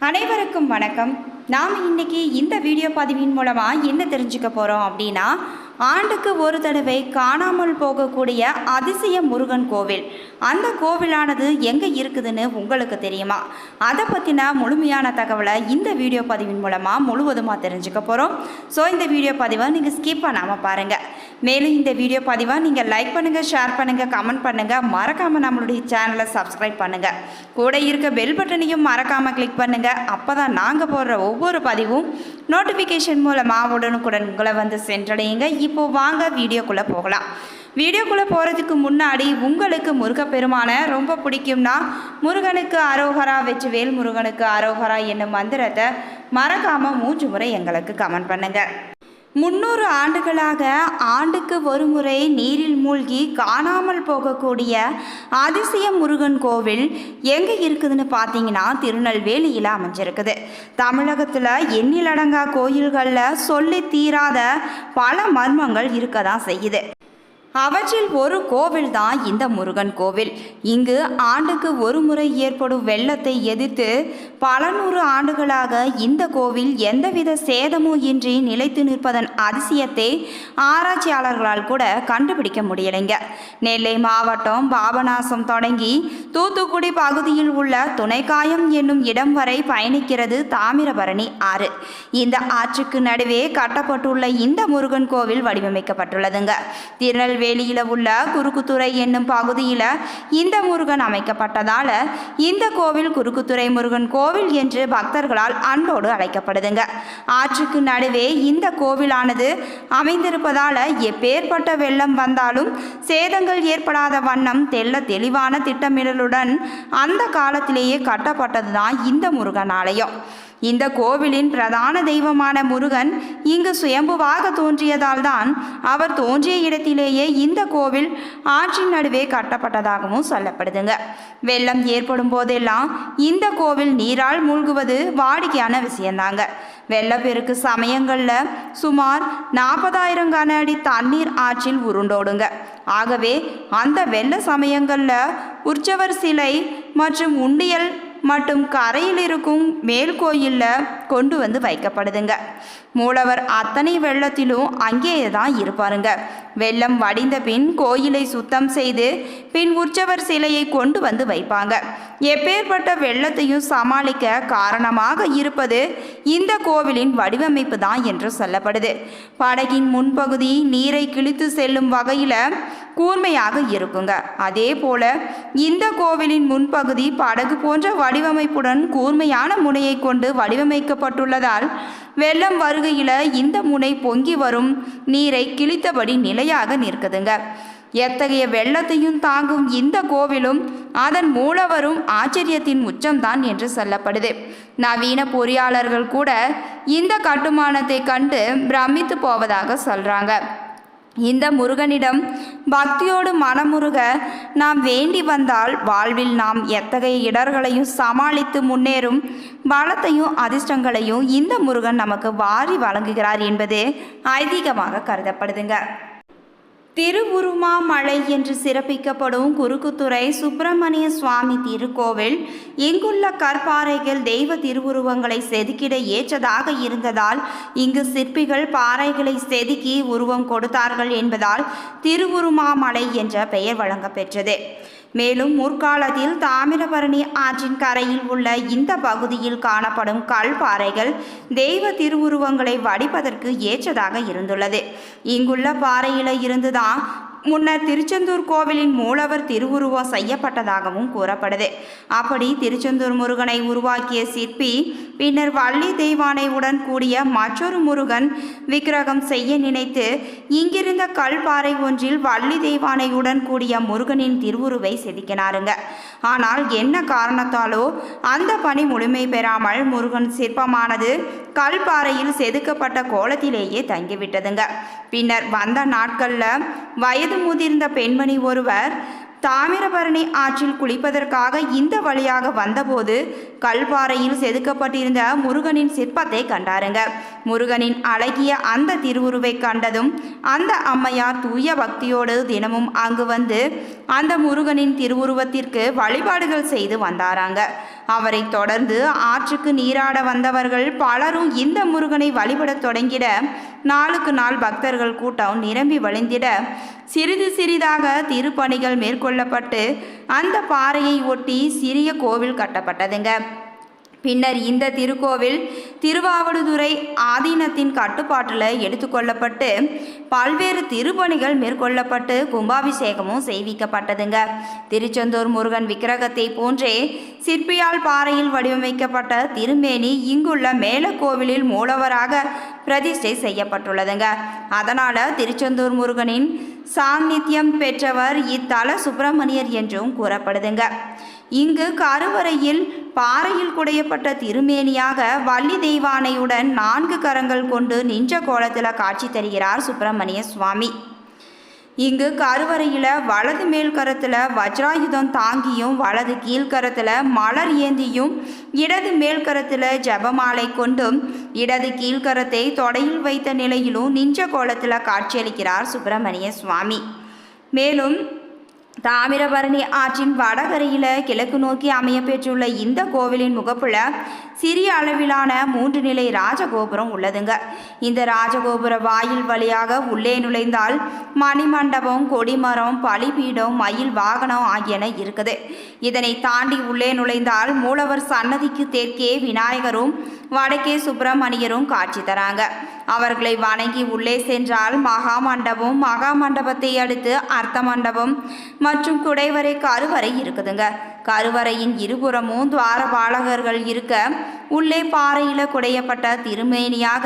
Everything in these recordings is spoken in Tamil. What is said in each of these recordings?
அனைவருக்கும் வணக்கம். நாம் இன்னைக்கு இந்த வீடியோ பதிவின் மூலமாக என்ன தெரிஞ்சுக்க போகிறோம் அப்படின்னா, ஆண்டுக்கு ஒரு தடவை காணாமல் போகக்கூடிய அதிசய முருகன் கோவில், அந்த கோவிலானது எங்கே இருக்குதுன்னு உங்களுக்கு தெரியுமா? அதை பற்றின முழுமையான தகவலை இந்த வீடியோ பதிவின் மூலமாக முழுவதுமாக தெரிஞ்சுக்க போகிறோம். ஸோ இந்த வீடியோ பதிவை நீங்கள் ஸ்கிப் பண்ணாமல் பாருங்கள். மேலும் இந்த வீடியோ பதிவை நீங்கள் லைக் பண்ணுங்கள், ஷேர் பண்ணுங்கள், கமெண்ட் பண்ணுங்கள், மறக்காமல் நம்மளுடைய சேனலை சப்ஸ்கிரைப் பண்ணுங்கள். கூட இருக்க பெல் பட்டனையும் மறக்காமல் கிளிக் பண்ணுங்கள். அப்போ தான் நாங்கள் போடுற ஒவ்வொரு பதிவும் நோட்டிஃபிகேஷன் மூலமாக உடனுக்குடன் உங்களை வந்து சென்றடையுங்க. இப்போது வாங்க வீடியோக்குள்ளே போகலாம். வீடியோக்குள்ளே போகிறதுக்கு முன்னாடி உங்களுக்கு முருகப்பெருமானை ரொம்ப பிடிக்கும்னா முருகனுக்கு அரோகரா வெச்சு வேல் முருகனுக்கு அரோகரா என்னும் மந்திரத்தை மறக்காமல் 3 முறை எங்களுக்கு கமெண்ட் பண்ணுங்கள். 300 ஆண்டுகளாக ஆண்டுக்கு ஒரு முறை நீரில் மூழ்கி காணாமல் போகக்கூடிய அதிசய முருகன் கோவில் எங்கே இருக்குதுன்னு பார்த்தீங்கன்னா திருநெல்வேலியில் அமைஞ்சிருக்குது. தமிழகத்தில் எண்ணிலடங்கா கோயில்களில் சொல்லி தீராத பல மர்மங்கள் இருக்க தான் செய்யுது. அவற்றில் ஒரு கோவில் தான் இந்த முருகன் கோவில். இங்கு ஆண்டுக்கு ஒரு முறை ஏற்படும் வெள்ளத்தை எதிர்த்து பல 100 ஆண்டுகளாக இந்த கோவில் எந்தவித சேதமும் இன்றி நிலைத்து நிற்பதன் அதிசயத்தை ஆராய்ச்சியாளர்களால் கூட கண்டுபிடிக்க முடியலைங்க. நெல்லை மாவட்டம் பாபநாசம் தொடங்கி தூத்துக்குடி பகுதியில் உள்ள துணைக்காயம் என்னும் இடம் வரை பயணிக்கிறது தாமிரபரணி ஆறு. இந்த ஆற்றுக்கு நடுவே கட்டப்பட்டுள்ள இந்த முருகன் கோவில் வடிவமைக்கப்பட்டுள்ளதுங்க. திருநெல்வேலியில் உள்ள குறுக்குத்துறை என்னும் பகுதியில் இந்த முருகன் அமைக்கப்பட்டதால இந்த கோவில் குறுக்குத்துறை முருகன் கோவில் என்று பக்தர்களால் அன்போடு அழைக்கப்படுதுங்க. ஆற்றுக்கு நடுவே இந்த கோவிலானது அமைந்திருப்பதால எப்பேற்பட்ட வெள்ளம் வந்தாலும் சேதங்கள் ஏற்படாத வண்ணம் தெளிவான திட்டமிடலுடன் அந்த காலத்திலேயே கட்டப்பட்டதுதான் இந்த முருகன் ஆலயம். இந்த கோவிலின் பிரதான தெய்வமான முருகன் இங்கு சுயம்புவாக தோன்றியதால் தான் அவர் தோன்றிய இடத்திலேயே இந்த கோவில் ஆற்றின் நடுவே கட்டப்பட்டதாகவும் சொல்லப்படுதுங்க. வெள்ளம் ஏற்படும் போதெல்லாம் இந்த கோவில் நீரால் மூழ்குவது வாடிக்கையான விஷயந்தாங்க. வெள்ளப்பெருக்கு சமயங்களில் சுமார் 40,000 கன அடி தண்ணீர் ஆற்றில் உருண்டோடுங்க. ஆகவே அந்த வெள்ள சமயங்களில் உற்சவர் சிலை மற்றும் உண்டியல் மற்றும் கரையில் இருக்கும் மேல் கோயிலில் கொண்டு வந்து வைக்கப்படுதுங்க. மூலவர் அத்தனை வெள்ளத்திலும் அங்கேயே தான் இருப்பாருங்க. வெள்ளம் வடிந்த பின் கோயிலை சுத்தம் செய்து பின் உற்சவர் சிலையை கொண்டு வந்து வைப்பாங்க. எப்பேற்பட்ட வெள்ளத்தையும் சமாளிக்க காரணமாக இருப்பது இந்த கோவிலின் வடிவமைப்பு தான் என்று சொல்லப்படுது. படகின் முன்பகுதி நீரை கிழித்து செல்லும் வகையில் கூர்மையாக இருக்குங்க. அதே போல இந்த கோவிலின் முன்பகுதி படகு போன்ற வடிவமைப்புடன் கூர்மையான முனையை கொண்டு வடிவமைக்கப்பட்டுள்ளதால் வெள்ளம் வருகையில் இந்த முனை பொங்கி வரும் நீரை கிழித்தபடி நிலையாக நிற்குதுங்க. எத்தகைய வெள்ளத்தையும் தாங்கும் இந்த கோவிலும் அதன் மூலவரும் ஆச்சரியத்தின் உச்சம்தான் என்று சொல்லப்படுது. நவீன பொறியாளர்கள் கூட இந்த கட்டுமானத்தை கண்டு பிரமித்து போவதாக சொல்றாங்க. இந்த முருகனிடம் பக்தியோடு மனமுருக நாம் வேண்டி வந்தால் வாழ்வில் நாம் எத்தகைய இடர்களையும் சமாளித்து முன்னேறும் பலத்தையும் அதிர்ஷ்டங்களையும் இந்த முருகன் நமக்கு வாரி வழங்குகிறார் என்பது ஐதீகமாக கருதப்படுதுங்க. திருவுருமாமலை என்று சிறப்பிக்கப்படும் குறுக்குத்துறை சுப்பிரமணிய சுவாமி திருக்கோவில் இங்குள்ள கற்பாறைகள் தெய்வ திருவுருவங்களை செதுக்கிட ஏற்றதாக இருந்ததால் இங்கு சிற்பிகள் பாறைகளை செதுக்கி உருவம் கொடுத்தார்கள் என்பதால் திருவுருமாமலை என்ற பெயர் வழங்கப்பெற்றது. மேலும் முற்காலத்தில் தாமிரபரணி ஆற்றின் கரையில் உள்ள இந்த பகுதியில் காணப்படும் கல்பாறைகள் தெய்வ திருவுருவங்களை வடிப்பதற்கு ஏற்றதாக இருந்துள்ளது. இங்குள்ள பாறையில இருந்துதான் முன்னர் திருச்செந்தூர் கோவிலின் மூலவர் திருவுருவம் செய்யப்பட்டதாகவும் கூறப்படுது. அப்படி திருச்செந்தூர் முருகனை உருவாக்கிய சிற்பி பின்னர் வள்ளி தெய்வானையுடன் கூடிய மற்றொரு முருகன் விக்கிரகம் செய்ய நினைத்து இங்கிருந்த கல்பாறை ஒன்றில் வள்ளி தெய்வானையுடன் கூடிய முருகனின் திருவுருவை செதுக்கினாருங்க. ஆனால் என்ன காரணத்தாலோ அந்த பணி முழுமை பெறாமல் முருகன் சிற்பமானது கல்பாறையில் செதுக்கப்பட்ட கோலத்திலேயே தங்கிவிட்டதுங்க. பின்னர் வந்த நாட்களில் வயது முதிர்ந்த பெண்மணி ஒருவர் தாமிரபரணி ஆற்றில் குளிப்பதற்காக இந்த வழியாக வந்தபோது கல்பாறையில் செதுக்கப்பட்டிருந்த முருகனின் சிற்பத்தை கண்டாருங்க. முருகனின் அழகிய அந்த திருவுருவை கண்டதும் அந்த அம்மையார் தூய பக்தியோடு தினமும் அங்கு வந்து அந்த முருகனின் திருவுருவத்திற்கு வழிபாடுகள் செய்து வந்தாராங்க. அவரை தொடர்ந்து ஆற்றுக்கு நீராட வந்தவர்கள் பலரும் இந்த முருகனை வழிபடத் தொடங்கிட நாளுக்கு நாள் பக்தர்கள் கூட்டம் நிரம்பி வழிந்திட சிறிது சிறிதாக திருப்பணிகள் மேற்கொள்ளப்பட்டு அந்த பாறையை ஒட்டி சிறிய கோவில் கட்டப்பட்டதுங்க. பின்னர் இந்த திருக்கோவில் திருவாவடுதுறை ஆதீனத்தின் கட்டுப்பாட்டில் எடுத்துக்கொள்ளப்பட்டு பல்வேறு திருப்பணிகள் மேற்கொள்ளப்பட்டு கும்பாபிஷேகமும் செய்விக்கப்பட்டதுங்க. திருச்செந்தூர் முருகன் விக்கிரகத்தை போன்றே சிற்பியால் பாறையில் வடிவமைக்கப்பட்ட திருமேனி இங்குள்ள மேலக்கோவிலில் மூலவராக பிரதிஷ்டை செய்யப்பட்டுள்ளதுங்க. அதனால் திருச்செந்தூர் முருகனின் சாநித்தியம் பெற்றவர் இத்தல சுப்பிரமணியர் என்றும் கூறப்படுதுங்க. இங்கு கருவறையில் பாறையில் குடையப்பட்ட திருமேனியாக வள்ளி தெய்வானையுடன் 4 கரங்கள் கொண்டு நின்ற கோலத்தில் காட்சி தருகிறார் சுப்பிரமணிய சுவாமி. இங்கு கருவறையில் வலது மேல் கரத்தில் வஜ்ராயுதம் தாங்கியும் வலது கீழ்கரத்தில் மலர் ஏந்தியும் இடது மேல் கரத்தில் ஜபமாலை கொண்டும் இடது கீழ்கரத்தை தொடையில் வைத்த நிலையிலும் நின்ற கோலத்தில் காட்சியளிக்கிறார் சுப்பிரமணிய சுவாமி. மேலும் தாமிரபரணி ஆற்றின் வடகரையில் கிழக்கு நோக்கி அமைய பெற்றுள்ள இந்த கோவிலின் முகப்புல சிறிய அளவிலான 3 நிலை ராஜகோபுரம் உள்ளதுங்க. இந்த ராஜகோபுர வாயில் வழியாக உள்ளே நுழைந்தால் மணிமண்டபம், கொடிமரம், பலிபீடம், மயில் வாகனம் ஆகியன இருக்குது. இதனை தாண்டி உள்ளே நுழைந்தால் மூலவர் சன்னதிக்கு தெற்கே விநாயகரும் வடக்கே சுப்பிரமணியரும் காட்சி தராங்க. அவர்களை வணங்கி உள்ளே சென்றால் மகாமண்டபம், மகாமண்டபத்தை அடுத்து அர்த்த மண்டபம் மற்றும் குடைவரை கருவறை இருக்குதுங்க. கருவறையின் இருபுறமும் துவாரபாலகர்கள் இருக்க உள்ளே பாறையில் குடையப்பட்ட திருமேனியாக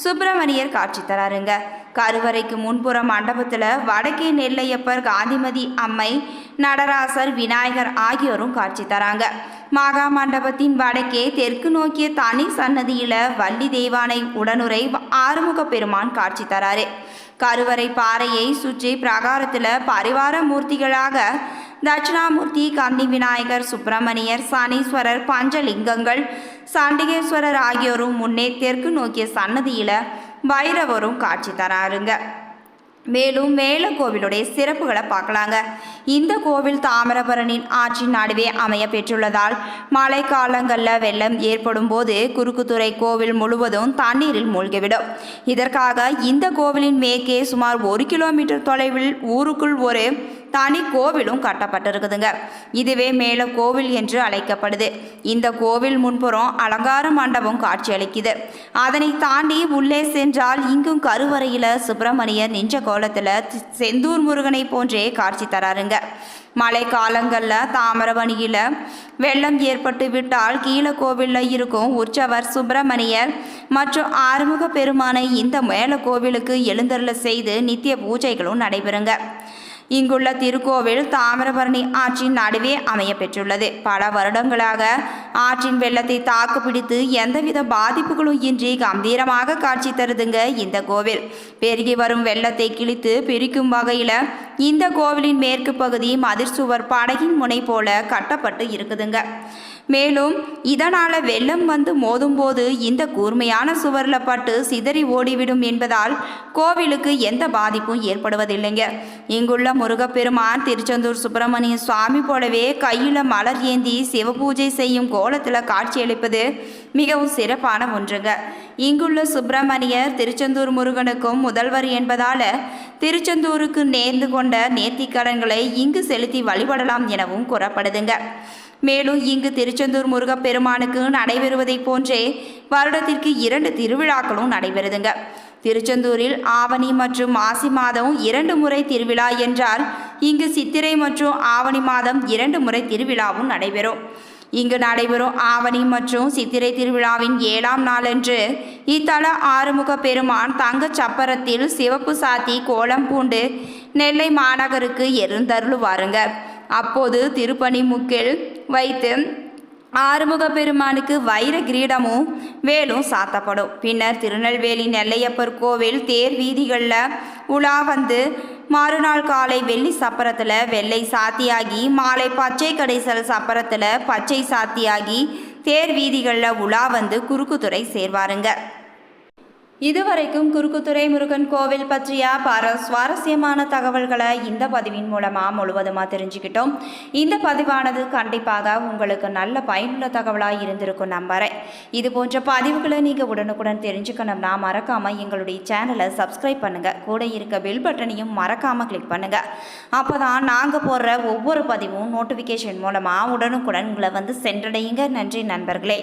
சுப்பிரமணியர் காட்சி தராருங்க. கருவறைக்கு முன்புற மண்டபத்தில் வடக்கே நெல்லையப்பர், காந்திமதி அம்மை, நடராசர், விநாயகர் ஆகியோரும் காட்சி தராங்க. மகா மண்டபத்தின் வடக்கே தெற்கு நோக்கிய தனி சன்னதியில் வள்ளி தெய்வானை உடனுரை ஆறுமுக பெருமான் காட்சி தராரு. கருவறை பாறையை சுற்றி பிரகாரத்தில் பரிவார மூர்த்திகளாக தட்சிணாமூர்த்தி, கன்னி விநாயகர், சுப்பிரமணியர், சனீஸ்வரர், பஞ்சலிங்கங்கள், சண்டிகேஸ்வரர் ஆகியோரும் முன்னே தெற்கு நோக்கிய சன்னதியில் பைரவரும் காட்சி தராருங்க. மேலும் மேல கோவிலுடைய சிறப்புகளை பார்க்கலாங்க. இந்த கோவில் தாமிரபரணியின் ஆற்றின் நடுவே அமைய பெற்றுள்ளதால் மழை காலங்களில் வெள்ளம் ஏற்படும் போது குறுக்குத்துறை கோவில் முழுவதும் தண்ணீரில் மூழ்கிவிடும். இதற்காக இந்த கோவிலின் மேற்கே சுமார் 1 கிலோமீட்டர் தொலைவில் ஊருக்குள் ஒரு தனி கோவிலும் கட்டப்பட்டிருக்குதுங்க. இதுவே மேல கோவில் என்று அழைக்கப்படுது. இந்த கோவில் முன்புறம் அலங்கார மண்டபம் காட்சியளிக்குது. அதனை தாண்டி உள்ளே சென்றால் இங்கும் கருவறையில் சுப்பிரமணியர் நின்ற கோலத்தில் செந்தூர் முருகனை போன்றே காட்சி தராருங்க. மழை காலங்களில் தாமிரபரணியில் வெள்ளம் ஏற்பட்டு விட்டால் கீழ கோவிலில் இருக்கும் உற்சவர் சுப்பிரமணியர் மற்றும் ஆறுமுக பெருமானை இந்த மேல கோவிலுக்கு எழுந்தருள செய்து நித்திய பூஜைகளும் நடைபெறுங்க. இங்குள்ள திருக்கோவில் தாமிரபரணி ஆற்றின் நடுவே அமைய பெற்றுள்ளது. பல வருடங்களாக ஆற்றின் வெள்ளத்தை தாக்கு பிடித்து எந்தவித பாதிப்புகளும் இன்றி கம்பீரமாக காட்சி தருதுங்க இந்த கோவில். பெருகி வரும் வெள்ளத்தை கிழித்து பிரிக்கும் வகையில் இந்த கோவிலின் மேற்கு பகுதி மதிர் சுவர் படகின் முனை போல கட்டப்பட்டு இருக்குதுங்க. மேலும் இதனால் வெள்ளம் வந்து மோதும் போது இந்த கூர்மையான சுவரில் பட்டு சிதறி ஓடிவிடும் என்பதால் கோவிலுக்கு எந்த பாதிப்பும் ஏற்படுவதில்லைங்க. இங்குள்ள முருகப்பெருமான் திருச்செந்தூர் சுப்பிரமணிய சுவாமி போலவே கையில் மலர் ஏந்தி சிவபூஜை செய்யும் கோலத்தில் காட்சியளிப்பது மிகவும் சிறப்பான ஒன்றுங்க. இங்குள்ள சுப்பிரமணியர் திருச்செந்தூர் முருகனுக்கும் முதல்வர் என்பதால் திருச்செந்தூருக்கு நேர்ந்து கொண்ட நேர்த்திக்கடன்களை இங்கு செலுத்தி வழிபடலாம் எனவும் கூறப்படுதுங்க. மேலும் இங்கு திருச்செந்தூர் முருகப்பெருமானுக்கு நடைபெறுவதை போன்றே வருடத்திற்கு 2 திருவிழாக்களும் நடைபெறுதுங்க. திருச்செந்தூரில் ஆவணி மற்றும் மாசி மாதம் 2 முறை திருவிழா என்றால் இங்கு சித்திரை மற்றும் ஆவணி மாதம் 2 முறை திருவிழாவும் நடைபெறும். இங்கு நடைபெறும் ஆவணி மற்றும் சித்திரை திருவிழாவின் 7ஆம் நாளன்று இத்தல ஆறுமுக பெருமான் தங்கச் சப்பரத்தில் சிவப்பு சாத்தி கோலம் பூண்டு நெல்லை மாநகருக்கு எழுந்தருளுவாருங்க. அப்போது திருப்பணி முக்கில் வைத்து ஆறுமுக பெருமானுக்கு வைர கிரீடமும் வேலும் சாத்தப்படும். பின்னர் திருநெல்வேலி நெல்லையப்பர் கோவில் தேர் வீதிகளில் உலா வந்து மறுநாள் காலை வெள்ளி சப்பரத்தில் வெள்ளை சாத்தியாகி மாலை பச்சை கடைசல் சப்பரத்தில் பச்சை சாத்தியாகி தேர் வீதிகளில் உலா வந்து குறுக்குத்துறை சேர்வாருங்க. இதுவரைக்கும் குறுக்குத்துறை முருகன் கோவில் பற்றிய பல சுவாரஸ்யமான தகவல்களை இந்த பதிவின் மூலமாக முழுவதுமாக தெரிஞ்சுக்கிட்டோம். இந்த பதிவானது கண்டிப்பாக உங்களுக்கு நல்ல பயனுள்ள தகவலாக இருந்திருக்கும் நம்புறேன். இது போன்ற பதிவுகளை நீங்கள் உடனுக்குடன் தெரிஞ்சுக்கணும்னா மறக்காமல் எங்களுடைய சேனலை சப்ஸ்கிரைப் பண்ணுங்கள். கூட இருக்க பெல் பட்டனையும் மறக்காமல் கிளிக் பண்ணுங்கள். அப்போ தான் நாங்கள் போடுற ஒவ்வொரு பதிவும் நோட்டிஃபிகேஷன் மூலமாக உடனுக்குடன் உங்களை வந்து சென்றடையுங்க. நன்றி நண்பர்களே.